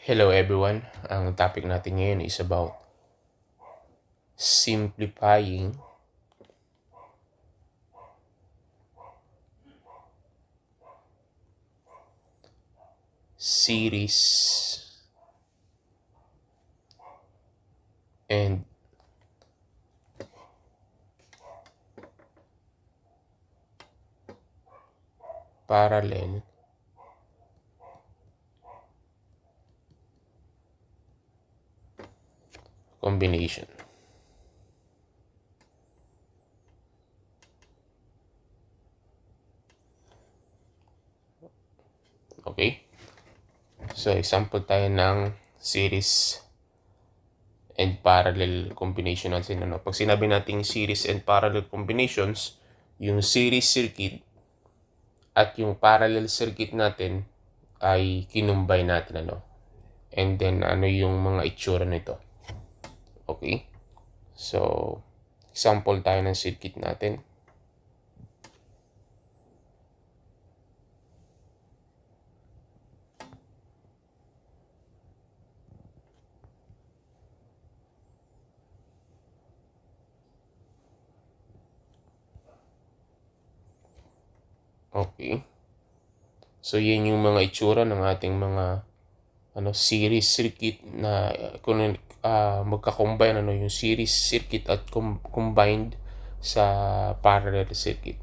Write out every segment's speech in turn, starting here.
Hello everyone. Ang topic natin ngayon is about simplifying series and parallel combination. Okay? So, example tayo ng series and parallel combination natin. Pag sinabi natin series and parallel combinations, yung series circuit at yung parallel circuit natin ay kinumbay natin. And then, ano yung mga itsura nito. Okay? So, example tayo ng circuit natin. Okay. So, yan yung mga itsura ng ating mga series circuit na kung magka-combine yung series circuit at combined sa parallel circuit.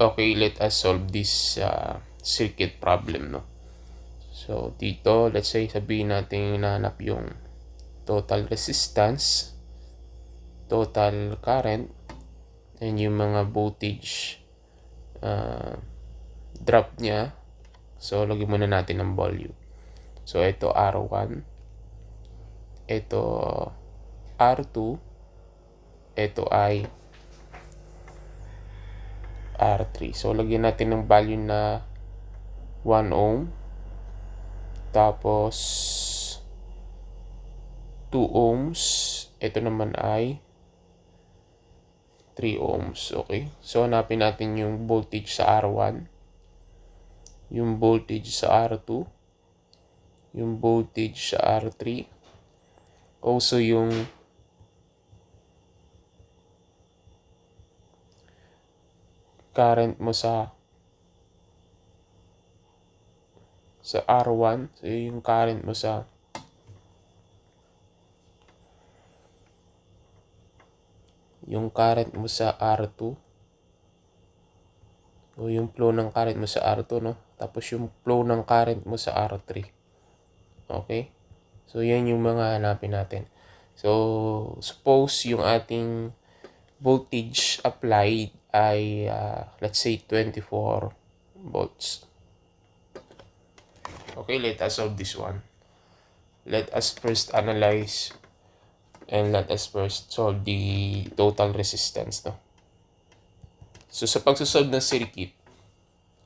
Okay, let us solve this circuit problem, So, dito, let's say, sabihin natin hinahanap yung total resistance, total current, and yung mga voltage drop niya. So, lagyan muna natin ng volume. So, ito R1, ito R2, ito ay R3. So, lagyan natin ng value na 1 ohm, tapos 2 ohms, ito naman ay 3 ohms. Okay? So, hanapin natin yung voltage sa R1, yung voltage sa R2, yung voltage sa R3, also yung current mo sa R1, so yung current mo sa R2, o yung flow ng current mo sa R2, tapos yung flow ng current mo sa R3. Okay? So, yan yung mga hanapin natin. So, suppose yung ating voltage applied ay, let's say, 24 volts. Okay, let us solve this one. Let us first analyze and let us first solve the total resistance, So, sa pagsosolve ng circuit,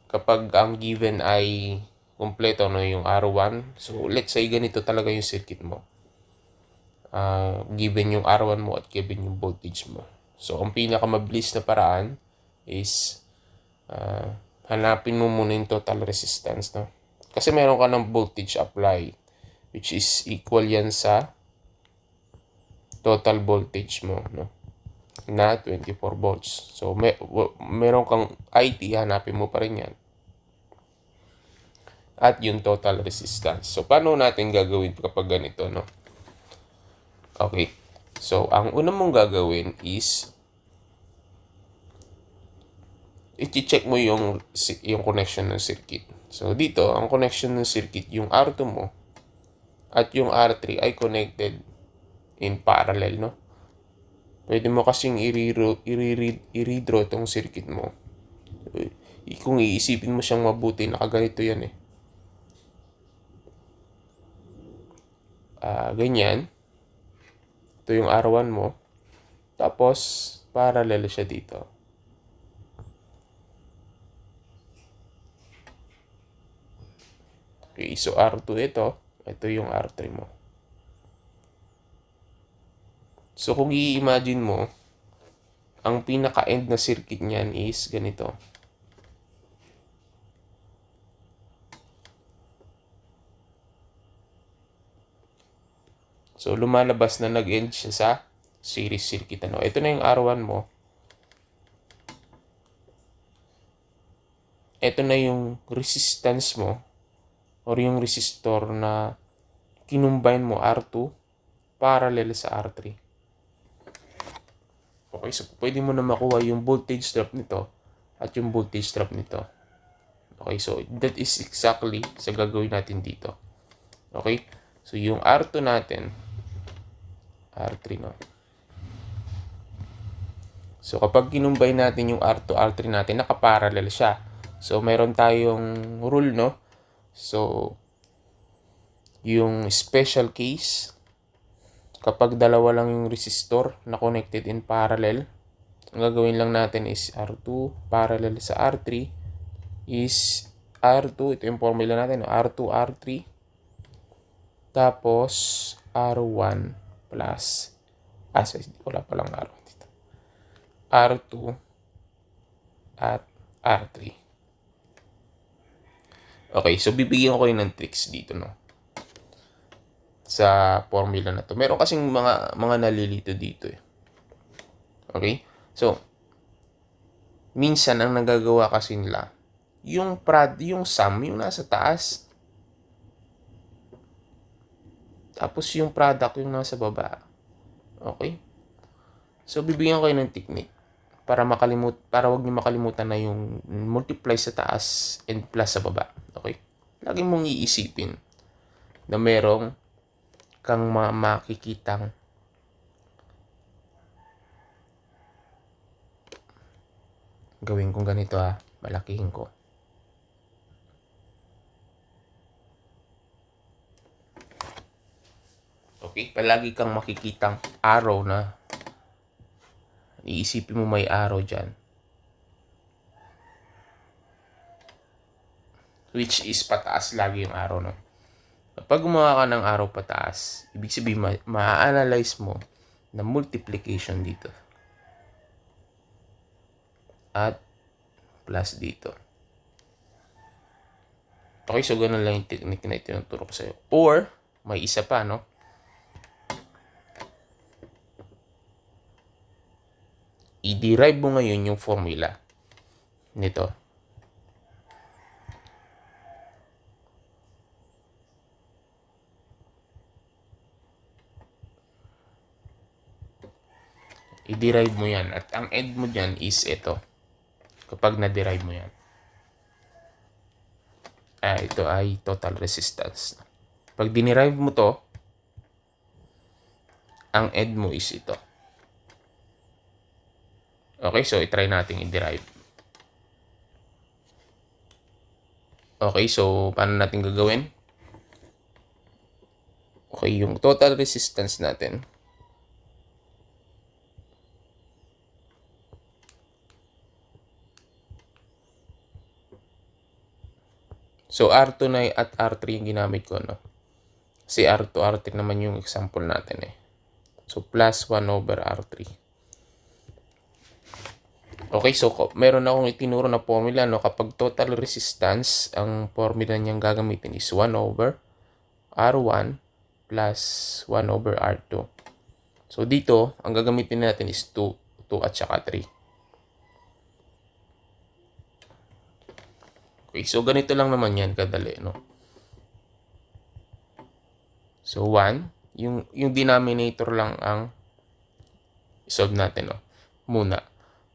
kapag ang given ay kumpleto, yung R1, so let's say ganito talaga yung circuit mo. Given yung R1 mo at given yung voltage mo. So, ang pinakamabilis na paraan is hanapin mo muna yung total resistance, Kasi meron ka ng voltage applied, which is equal yan sa total voltage mo, na 24 volts. So, meron kang IT, hanapin mo pa rin yan. At yung total resistance. So, paano natin gagawin kapag ganito, Okay. So, ang una mong gagawin is i-check mo yung connection ng circuit. So, dito, ang connection ng circuit, yung R2 mo at yung R3 ay connected in parallel, Pwede mo kasing i-redraw itong circuit mo. Kung iisipin mo siyang mabuti, nakaganito yan ganyan. Ito yung R1 mo. Tapos, parallel siya dito. Okay, so R2 ito. Ito yung R3 mo. So, kung i-imagine mo, ang pinaka-end na circuit niyan is ganito. So, lumalabas na nag-end siya sa series circuit. Ito na yung R1 mo. Ito na yung resistance mo or yung resistor na kinumbine mo R2 parallel sa R3. Okay, so pwede mo na makuha yung voltage drop nito at yung voltage drop nito. Okay, so that is exactly sa gagawin natin dito. Okay, so yung R2 natin, R3 no. So kapag kinumbine natin yung R2, R3 natin, nakaparallel siya. So meron tayong rule no. So yung special case, kapag dalawa lang yung resistor na connected in parallel, ang gagawin lang natin is R2 parallel sa R3 is R2, ito yung formula natin, R2, R3, tapos R1 plus, wala palang R1 dito, R2 at R3. Okay, so bibigyan ko kayo ng tricks dito, no? Sa formula na to. Meron kasing mga nalilito dito eh. Okay? So, minsan ang nagagawa kasi nila, yung sum, yung nasa taas. Tapos yung product, yung nasa baba. Okay? So, bibigyan ko kayo ng technique para wag niyo makalimutan na yung multiply sa taas and plus sa baba. Okay? Lagi mong iisipin na merong kang makikitang gawin kong ganito malakihin ko. Okay, palagi kang makikitang arrow na iisipin mo may arrow dyan. Which is pataas lagi yung arrow, no? Kapag gumawa ka ng arrow pataas, ibig sabihin ma-analyze mo na multiplication dito. At plus dito. Okay, so ganun lang yung technique na itinuturo ko sa'yo. Or, may isa pa, no? I-derive mo ngayon yung formula nito. I-derive mo yan. At ang end mo dyan is ito. Kapag na-derive mo yan. Ito ay total resistance. Pag dinerive mo to, ang end mo is ito. Okay, so i-try natin i-derive. Okay, so paano natin gagawin? Okay, yung total resistance natin. So, R2 na at R3 yung ginamit ko, no? Si R2, R3 naman yung example natin eh. So, plus 1 over R3. Okay, so meron akong itinuro na formula, no? Kapag total resistance, ang formula niyang gagamitin is 1 over R1 plus 1 over R2. So, dito, ang gagamitin natin is 2 at saka 3. Okay, so ganito lang naman yan kadali, no? So, 1, yung denominator lang ang solve natin, no? Muna.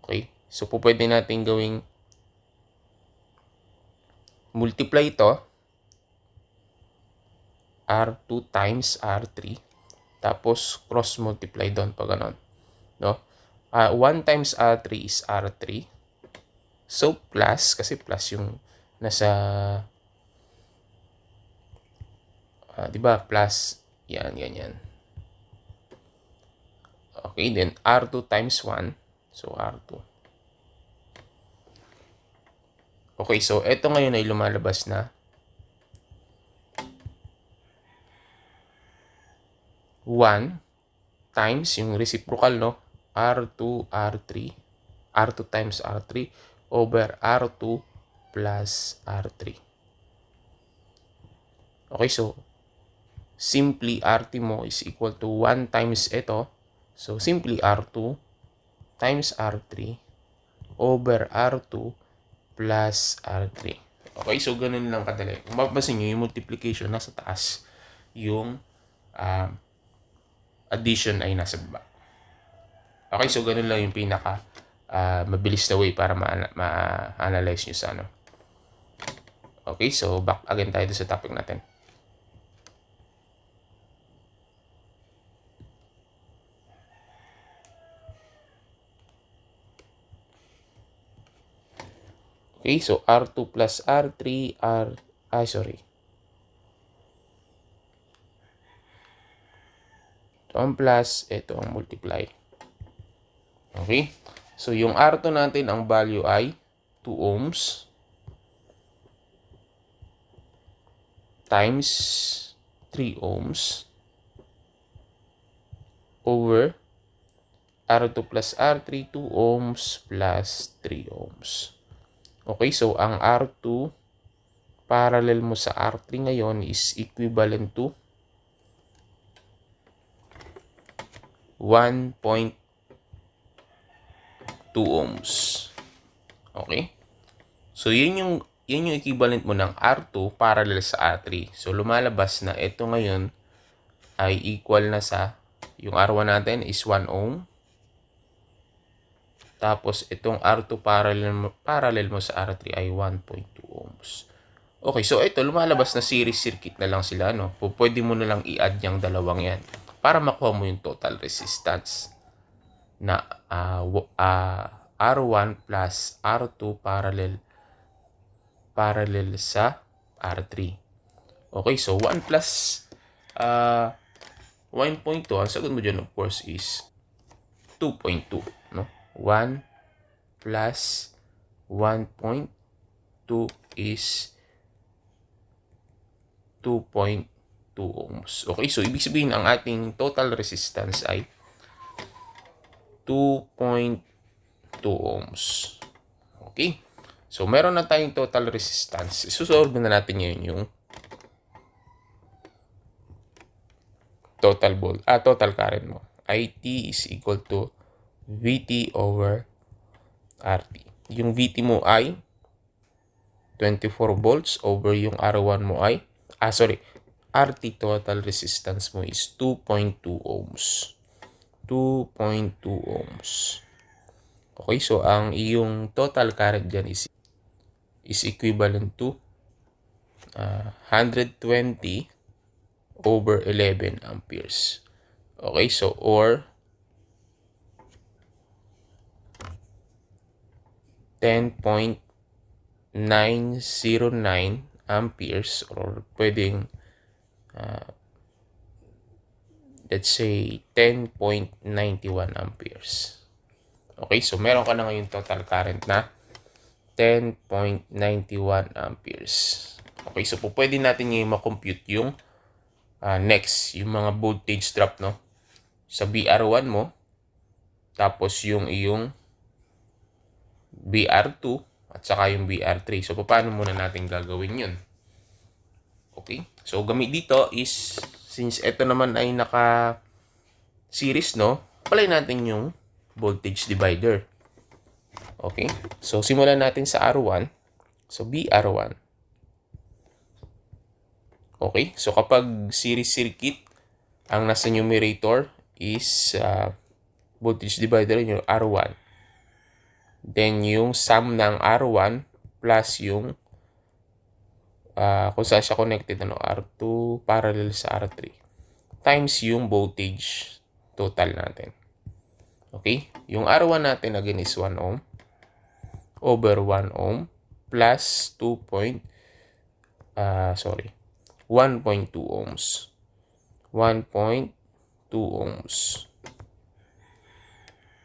Okay, so pwede natin gawing multiply ito, R2 times R3, tapos cross multiply doon pag ganon, no? 1 times R3 is R3. So, plus, kasi plus yung nasa, di ba, plus, yan, ganyan. Okay, then R2 times 1. So, R2. Okay, so ito ngayon ay lumalabas na 1 times yung reciprocal, no? R2, R3. R2 times R3 over R2 plus R3. Okay, so simply RT mo is equal to 1 times ito. So, simply R2 times R3 over R2 plus R3. Okay, so ganun lang kadali. Kung mapapansin nyo, yung multiplication nasa taas, yung addition ay nasa baba. Okay, so ganun lang yung pinaka mabilis na way para ma-analyze nyo sa ano. Okay, so back again tayo sa topic natin. Okay, so R2 plus R3, Ito ang plus, ito ang multiply. Okay, so yung R2 natin, ang value ay 2 ohms times 3 ohms over R2 plus R3, 2 ohms plus 3 ohms. Okay, so ang R2 parallel mo sa R3 ngayon is equivalent to 1.2 ohms. Okay? So, yun yung equivalent mo ng R2 parallel sa R3. So, lumalabas na ito ngayon ay equal na sa, yung R1 natin is 1 ohm. Tapos, itong R2 parallel mo sa R3 ay 1.2 ohms. Okay, so ito, lumalabas na series circuit na lang sila, no? Pwede mo na lang i-add yung dalawang yan para makuha mo yung total resistance na R1 plus R2 parallel sa R3. Okay, so 1 plus 1.2, ang sagot mo dyan, of course, is 2.2, no? 1 plus 1.2 is 2.2 ohms. Okay, so ibig sabihin ang ating total resistance ay 2.2 ohms. Okay, so meron na tayong total resistance. Susolve na natin ngayon yung total current mo. IT is equal to VT over RT. Yung VT mo ay 24 volts over yung R1 mo ay RT total resistance mo is 2.2 ohms. 2.2 ohms. Okay, so ang iyong total current dyan is equivalent to 120 over 11 amperes. Okay, so or 10.909 amperes, or pwedeng let's say 10.91 amperes. Okay, so meron ka na ngayon total current na 10.91 amperes. Okay, so pwede natin ngayon ma-compute yung next, yung mga voltage drop, no? Sa BR1 mo, tapos yung iyong BR2 at saka yung BR3. So, paano muna natin gagawin yun? Okay? So, gamit dito is, since ito naman ay naka-series, no? Apply natin yung voltage divider. Okay? So, simulan natin sa R1. So, BR1. Okay? So, kapag series circuit, ang nasa numerator is voltage divider yung R1. Then, yung sum ng R1 plus yung kung saan siya connected, R2 parallel sa R3 times yung voltage total natin. Okay? Yung R1 natin again is 1 ohm over 1 ohm plus 1.2 ohms. 1.2 ohms.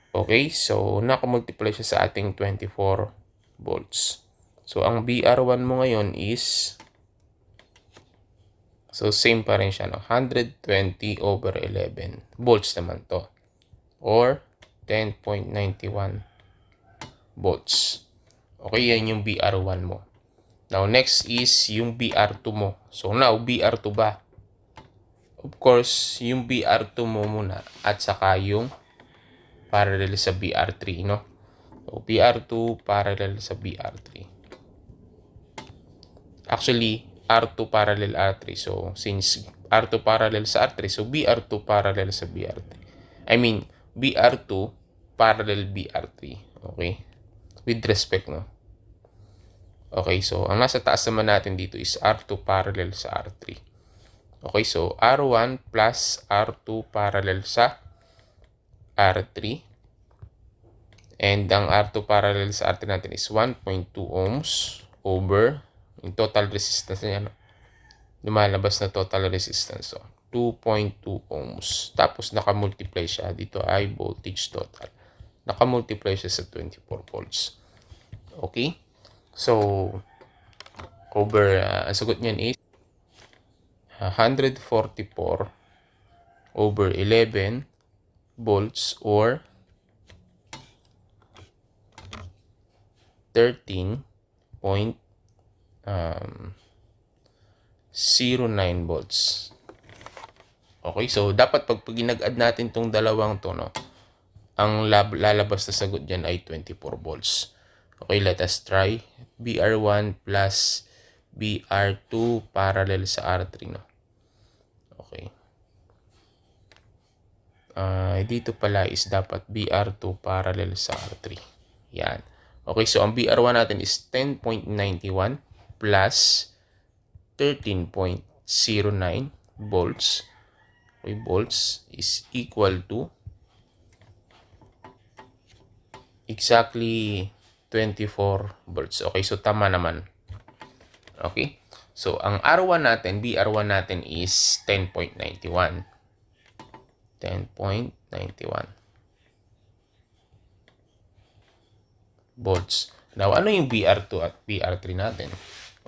Okay, so nakamultiply siya sa ating 24 volts. So, ang BR1 mo ngayon is, so same pa rin siya, no? 120 over 11 volts naman to. Or 10.91 volts. Okay, yan yung BR1 mo. Now, next is yung BR2 mo. So, now, BR2 ba? Of course, yung BR2 mo muna at saka yung parallel sa BR3, no? So, BR2 parallel sa BR3. Actually, R2 parallel R3. So, since R2 parallel sa R3, so BR2 parallel sa BR3. I mean, BR2 parallel BR3. Okay? With respect, no? Okay, so ang nasa taas naman natin dito is R2 parallel sa R3. Okay, so R1 plus R2 parallel sa R3. And ang R2 parallel sa R3 natin is 1.2 ohms over yung total resistance niya. Lumalabas na total resistance. So, 2.2 ohms. Tapos nakamultiply siya. Dito ay voltage total. Nakamultiply siya sa 24 volts. Okay? So, over, ang sagot niyan is 144 over 11 volts or 13.09 volts. Okay, so dapat pag ginag-add natin tong dalawang to, no, ang lalabas na sagot dyan ay 24 volts. Okay, let us try. BR1 plus BR2 parallel sa R3, no. Okay. Dito pala is dapat BR2 parallel sa R3. Yan. Okay, so ang BR1 natin is 10.91 plus 13.09 volts. Okay, volts is equal to exactly 24 volts. Okay, so tama naman. Okay, so ang R1 natin, BR1 natin is 10.91. 10.91 volts. Now, ano yung BR2 at BR3 natin?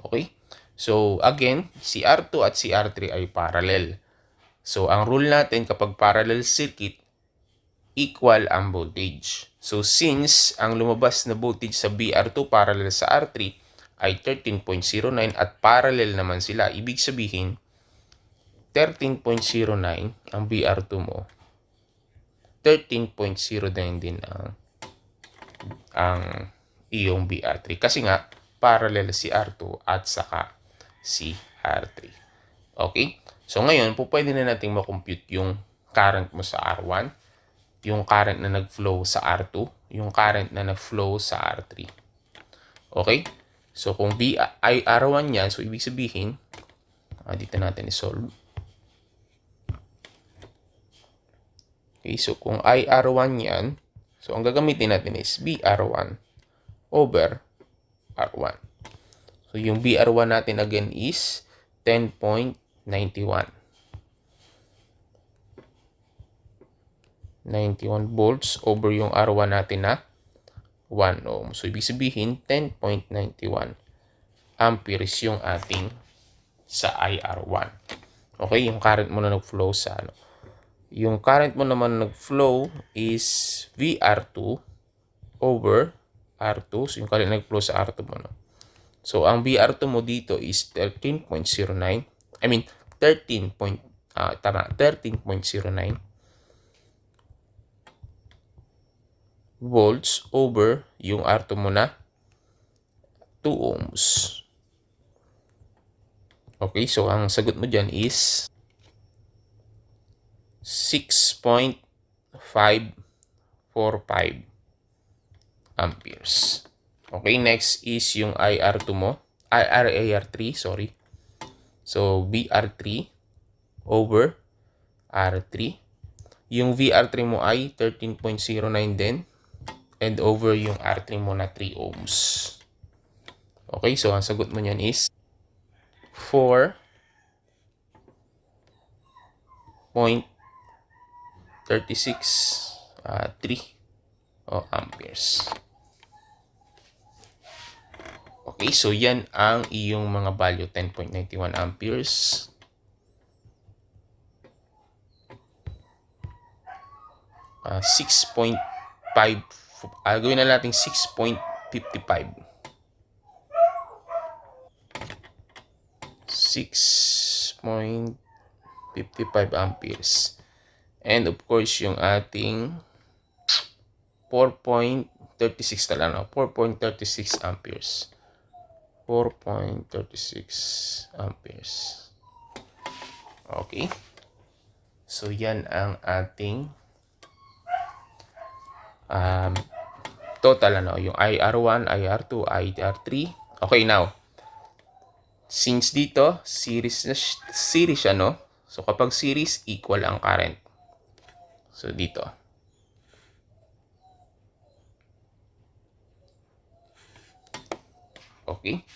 Okay? So, again, si R2 at si R3 ay parallel. So, ang rule natin kapag parallel circuit, equal ang voltage. So, since ang lumabas na voltage sa BR2 parallel sa R3 ay 13.09 at parallel naman sila, ibig sabihin, 13.09 ang BR2 mo, 13.09 din ang iyong BR3. Kasi nga, parallel si R2 at saka si R3. Okay? So, ngayon, pwede na natin makompute yung current mo sa R1, yung current na nag-flow sa R2, yung current na nag-flow sa R3. Okay? So, kung B ay R1 yan, so ibig sabihin, dito natin isolve. Okay, so kung IR1 yan, so ang gagamitin natin is BR1 over R1. So yung BR1 natin again is 10.91. 91 volts over yung R1 natin na 1 ohm. So ibig sabihin 10.91 amperes yung ating sa IR1. Okay, yung current mo na nag-flow sa ano. Yung current mo naman nag-flow is VR2 over R2. So, yung current nag-flow sa R2 mo. No? So, ang VR2 mo dito is 13.09. I mean, 13.09 volts over yung R2 mo na 2 ohms. Okay, so ang sagot mo dyan is 6.545 amperes. Okay, next is yung IR2 mo. AR3, sorry. So, VR3 over R3. Yung VR3 mo ay 13.09 din. And over yung R3 mo na 3 ohms. Okay, so ang sagot mo niyan is 4.363 amperes. Okay, so yan ang iyong mga value, 10.91 amperes. Uh, 6.5, gawin na natin 6.55. 6.55 55 amperes. And of course, yung ating 4.36 na lang, 4.36 amperes. 4.36 amperes. Okay. So, yan ang ating total, yung IR1, IR2, IR3. Okay, now, since dito, series siya, no? So, kapag series, equal ang current. So, dito. Okay?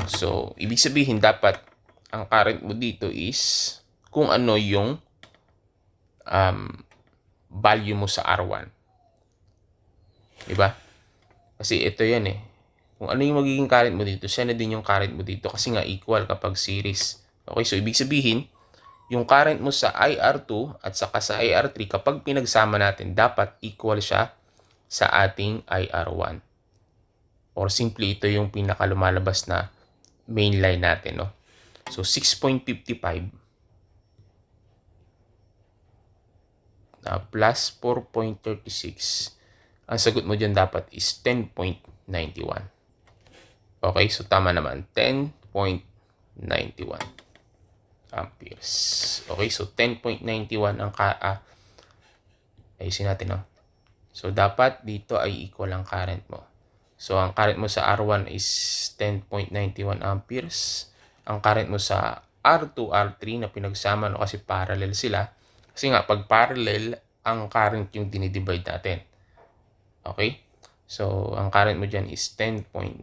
So, ibig sabihin, dapat, ang current mo dito is, kung ano yung value mo sa R1. Diba? Kasi ito yan eh. Kung ano yung magiging current mo dito, siya na din yung current mo dito. Kasi nga, equal kapag series. Okay? So, ibig sabihin, yung current mo sa IR2 at saka sa IR3, kapag pinagsama natin, dapat equal siya sa ating IR1. Or simply, ito yung pinakalumalabas na main line natin, no? So, 6.55 plus 4.36. Ang sagot mo dyan dapat is 10.91. Okay, so tama naman. 10.91 amperes. Okay, so 10.91 ang ayusin natin, no? So, dapat dito ay equal ang current mo. So, ang current mo sa R1 is 10.91 amperes. Ang current mo sa R2, R3 na pinagsama, no, kasi parallel sila. Kasi nga, pag parallel, ang current yung dinidivide natin. Okay? So, ang current mo dyan is 10.91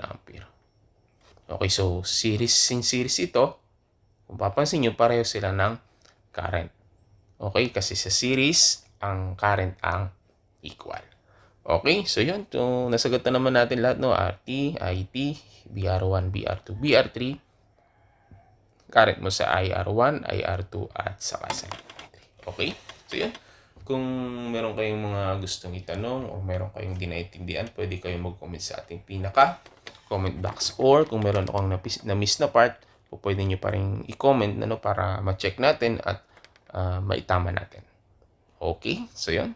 ampere. Okay, so, series ito, kung papansin nyo, pareho sila ng current. Okay, kasi sa series, ang current ang equal. Okay, so yun. So, nasagot na naman natin lahat, no? RT, IT, BR1, BR2, BR3. Current mo sa IR1, IR2, at saka sa IR3. Okay, so yun. Kung meron kayong mga gustong itanong o meron kayong di naintindihan, pwede kayong mag-comment sa ating comment box. Or kung meron akong na-miss na part, pwede nyo pa rin i-comment para ma-check natin at maitama natin. Okay, so yun.